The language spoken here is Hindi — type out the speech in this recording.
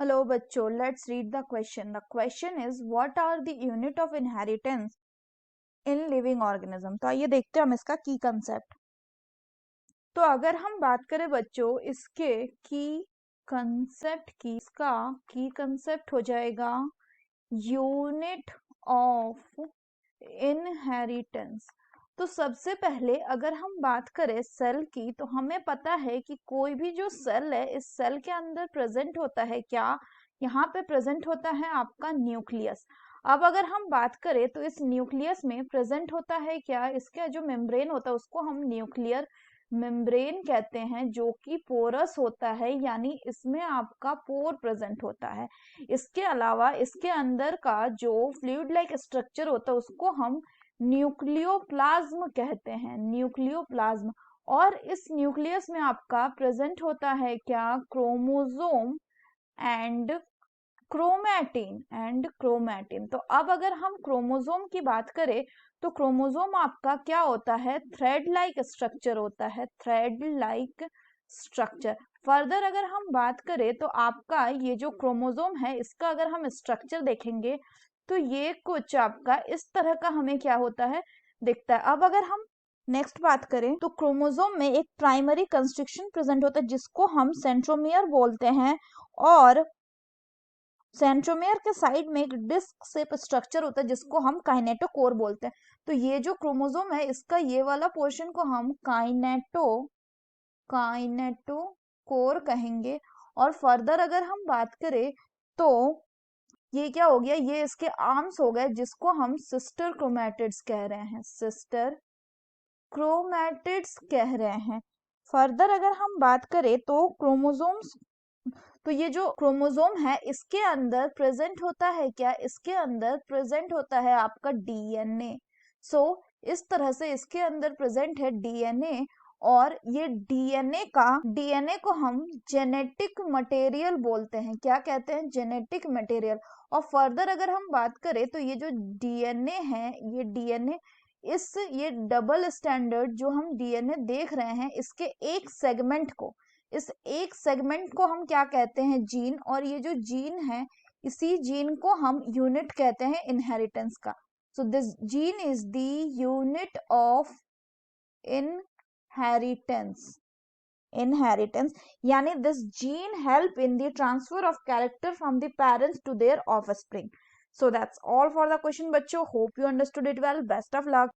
Hello बच्चों, let's read the question. The question is what are the unit of inheritance in living organism? तो आइए देखते हैं हम इसका की कंसेप्ट। तो अगर हम बात करें बच्चों इसके की कंसेप्ट की, इसका की कंसेप्ट हो जाएगा यूनिट ऑफ इनहेरिटेंस। तो सबसे पहले अगर हम बात करें सेल की, तो हमें पता है कि कोई भी जो सेल है, इस सेल के अंदर प्रेजेंट होता है क्या, यहाँ पे प्रेजेंट होता है आपका न्यूक्लियस। अब अगर हम बात करें तो इस न्यूक्लियस में प्रेजेंट होता है क्या, इसका जो मेम्ब्रेन होता है उसको हम न्यूक्लियर मेम्ब्रेन कहते हैं, जो कि पोरस होता है, यानी इसमें आपका पोर प्रेजेंट होता है। इसके अलावा इसके अंदर का जो फ्लूइड लाइक स्ट्रक्चर होता है उसको हम न्यूक्लियोप्लाज्म कहते हैं, न्यूक्लियोप्लाज्म। और इस न्यूक्लियस में आपका प्रेजेंट होता है क्या, क्रोमोसोम एंड क्रोमैटिन। तो अब अगर हम क्रोमोसोम की बात करें तो क्रोमोसोम आपका क्या होता है, थ्रेड लाइक स्ट्रक्चर होता है, थ्रेड लाइक स्ट्रक्चर। फर्दर अगर हम बात करें तो आपका ये जो क्रोमोसोम है इसका अगर हम स्ट्रक्चर देखेंगे तो ये कुछ आपका इस तरह का हमें क्या होता है, दिखता है। अब अगर हम नेक्स्ट बात करें तो क्रोमोसोम में एक प्राइमरी कंस्ट्रक्शन प्रेजेंट होता है जिसको हम सेंट्रोमियर बोलते हैं, और सेंट्रोमियर के साइड में एक डिस्क शेप स्ट्रक्चर होता है जिसको हम काइनेटोकोर बोलते हैं। तो ये जो क्रोमोसोम है इसका ये वाला पोर्शन को हम काइनेटोकोर कहेंगे। और फर्दर अगर हम बात करें तो ये क्या हो गया, ये इसके आर्म्स हो गए जिसको हम सिस्टर क्रोमैटिड्स कह रहे हैं, सिस्टर क्रोमैटिड्स कह रहे हैं। फर्दर अगर हम बात करें तो क्रोमोसोम्स, तो ये जो क्रोमोसोम है इसके अंदर प्रेजेंट होता है क्या, इसके अंदर प्रेजेंट होता है आपका डीएनए। सो इस तरह से इसके अंदर प्रेजेंट है डीएनए, और ये डीएनए को हम जेनेटिक मटेरियल बोलते हैं। क्या कहते हैं, जेनेटिक मटेरियल। और फर्दर अगर हम बात करें तो ये जो डीएनए है, ये डीएनए ये डबल स्टैंडर्ड जो हम डीएनए देख रहे हैं, इसके इस एक सेगमेंट को हम क्या कहते हैं, जीन। और ये जो जीन है इसी जीन को हम यूनिट कहते हैं इनहेरिटेंस का। So this gene is the unit of inheritance यानी this gene help in the transfer of character from the parents to their offspring. So that's all for the question बच्चों, hope you understood it well, best of luck।